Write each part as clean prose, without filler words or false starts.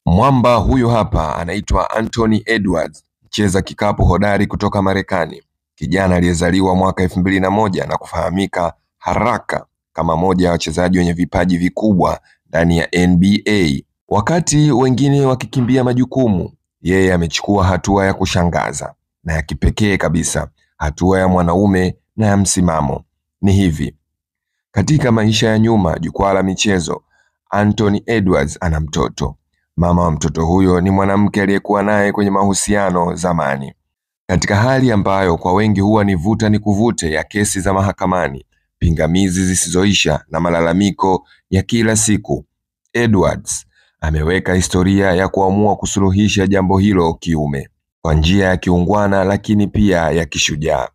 Mwamba huyu hapa anaitwa Anthony Edwards, mcheza kikapu hodari kutoka Marekani, kijana aliyezaliwa mwaka 2001 na kufahamika haraka kama moja ya wachezaji wenye vipaji vikubwa ndani ya NBA. Wakati wengine wakikimbia majukumu, yeye amechukua hatua ya kushangaza na ya kipekee kabisa, hatua ya mwanaume na ya msimamo. Ni hivi: katika maisha ya nyuma jukwaa la michezo, Anthony Edwards ana mtoto. Mama wa mtoto huyo ni mwanamke aliyekuwa naye kwenye mahusiano zamani. Katika hali ambayo kwa wengi huwa ni vuta ni kuvute ya kesi za mahakamani, pingamizi zisizoisha na malalamiko ya kila siku, Edwards ameweka historia ya kuamua kusuluhisha jambo hilo kiume, kwa njia ya kiungwana lakini pia ya kishujaa.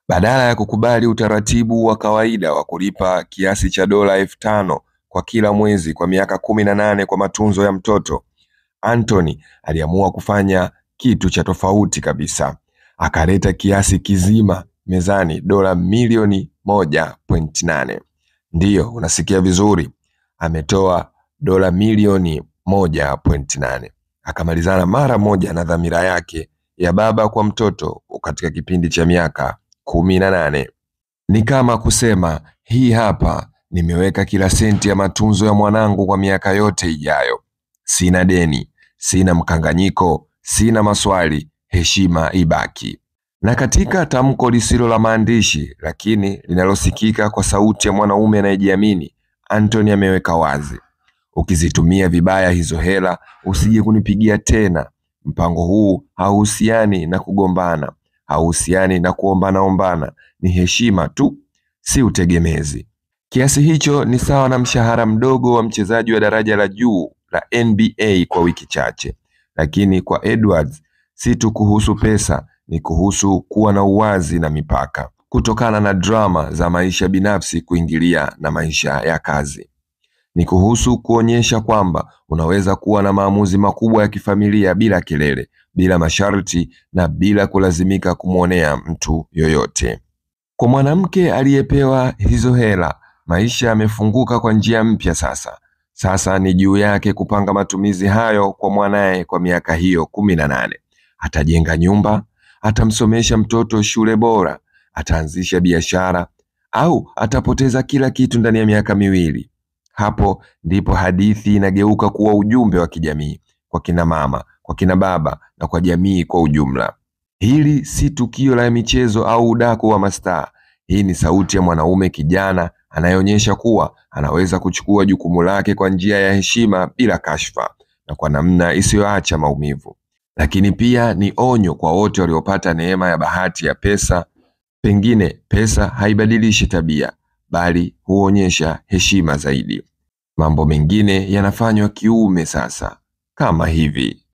Badala ya kukubali utaratibu wa kawaida wa kulipa kiasi cha $5,000 kwa kila mwezi kwa miaka 18 kwa matunzo ya mtoto, Anthony aliamua kufanya kitu cha tofauti kabisa. Akaleta kiasi kizima mezani, dola milioni 1.8. Ndiyo, unasikia vizuri. Ametoa dola milioni 1.8. Akamalizana mara moja na dhamira yake ya baba kwa mtoto katika kipindi cha miaka 18. Ni kama kusema, hii hapa, nimeweka kila senti ya matunzo ya mwanangu kwa miaka yote ijayo. Sina deni, sina mkanganyiko, sina maswali, heshima ibaki. Na katika tamko lisilo la maandishi lakini linalosikika kwa sauti ya mwanaume anayejiamini, Anthony ameweka wazi: ukizitumia vibaya hizo hela, usije kunipigia tena. Mpango huu hauhusiani na kugombana, hauhusiani na kuombana, ni heshima tu, si utegemezi. Kiasi hicho ni sawa na mshahara mdogo wa mchezaji wa daraja la juu la NBA kwa wiki chache. Lakini kwa Edwards si tu kuhusu pesa, ni kuhusu kuwa na uwazi na mipaka, kutokana na drama za maisha binafsi kuingilia na maisha ya kazi. Ni kuhusu kuonyesha kwamba unaweza kuwa na maamuzi makubwa ya kifamilia bila kelele, bila masharti na bila kulazimika kumwonea mtu yoyote. Kwa mwanamke aliyepewa hizo hela, maisha yamefunguka kwa njia mpya sasa. Sasa ni juu yake kupanga matumizi hayo kwa mwanaye kwa miaka hiyo 18. Atajenga nyumba, atamsomesha mtoto shule bora, ataanzisha biashara, au atapoteza kila kitu ndani ya miaka 2. Hapo ndipo hadithi inageuka kuwa ujumbe wa kijamii, kwa kina mama, kwa kina baba na kwa jamii kwa ujumla. Hili si tukio la michezo au udaku wa mastaa. Hii ni sauti ya mwanaume kijana anayeonyesha kuwa anaweza kuchukua jukumu lake kwa njia ya heshima bila kashfa na kwa namna isiyoacha maumivu. Lakini pia ni onyo kwa wote waliopata neema ya bahati ya pesa. Pengine pesa haibadilishi tabia, bali huonyesha heshima zaidi. Mambo mengine yanafanywa kiume sasa, kama hivi.